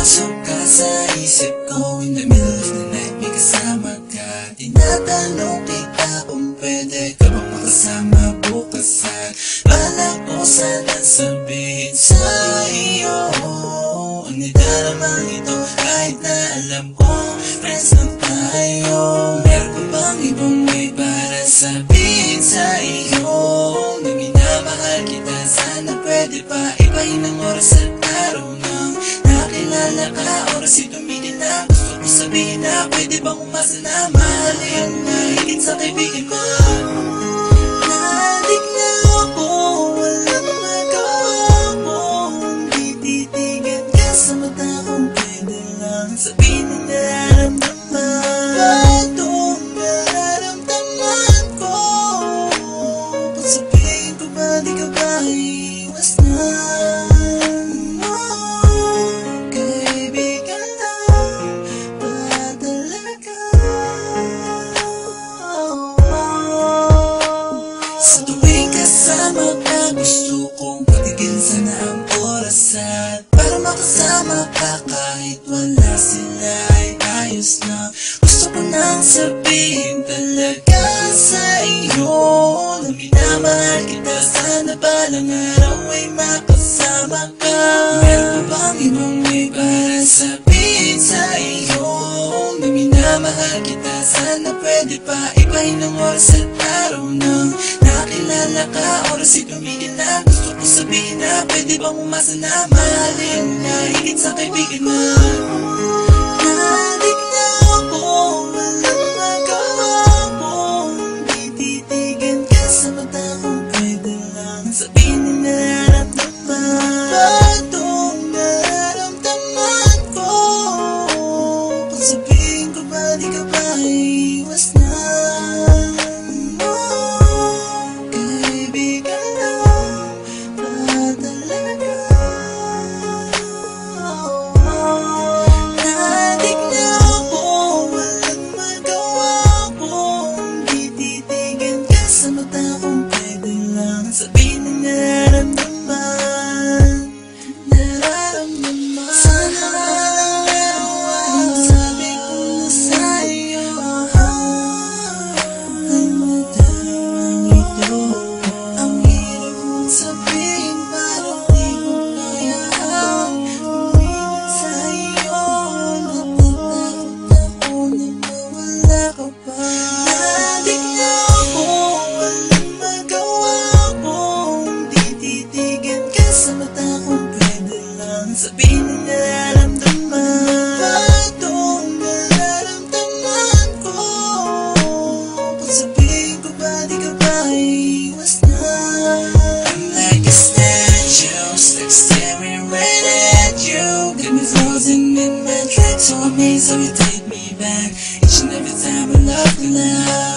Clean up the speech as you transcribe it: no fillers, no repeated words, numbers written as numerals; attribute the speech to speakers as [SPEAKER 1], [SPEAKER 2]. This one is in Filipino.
[SPEAKER 1] pumasok ka sa isip ko. In the middle of the night may kasama ka. Tinatanong kita kung pwede ka bang makasama bukas. At balak ko sana sabihin sa iyo ang nidaramang ito, kahit na alam ko friends lang tayo. Meron pa bang ibang way para sabihin sa iyo na minamahal kita? Sana pwede pa ipahin ang oras at araw nang nakilala ka. Oras ay tumigil na, gusto ko sabihin na pwede bang umasa na mahalin na higit sa kaibigan mo. Nadik na ako, walang magawa mo, hindi titigan ka sa mata kung pwede lang sabihin ang nararamdaman. Batong nararamdaman ko, kung sabihin ko ba di ka ba iwas na. Kaibigan lang ba talaga? Sa tuwing kasama ka, gusto kong patigil sana ang oras at para makasama ka kahit wala sila ay ayos lang. Gusto ko nang sabihin talaga sa iyo na minamahal kita. Sana balang araw ay makasama ka. Meron pa bang ibang way para sabihin sa iyo na minamahal kita? Sana pwede pa ipahin ang oras at araw nang nakilala ka. Oras ay tumigil na, gusto ko sabihin na pwede bang umasa na mahalin na higit sa kaibigan mo. Nadik na ako, walang magawa mo, hindi titigan ka sa mata kung pwede lang sabihin ang nararamdaman. Batong nararamdaman ko, kung sabihin ko ba di ka ba iwas na. Kaibigan lang ba talaga? Nadik na ako, walang magawa ko, hindi titigan ka sa mata kung pwede lang sabihin ang nararamdaman. Nararamdaman. Sana ang sabi ko na sa'yo ay madarang ito. Ang hirap mong sabihin, parang di ko kaya umiwan sa'yo. Natatakot ako na mawala ka pa. Nadik na ako, walang magawa ko, hindi titigan ka sa mata kung pwede lang sabihin ang nararamdaman. Batong nararamdaman ko, kung sabihin ko ba di ka ba iwas na. I'm like a statue, stuck staring right at you. Got me frozen in my tracks, so amazed how you take me back each and every time I love you now.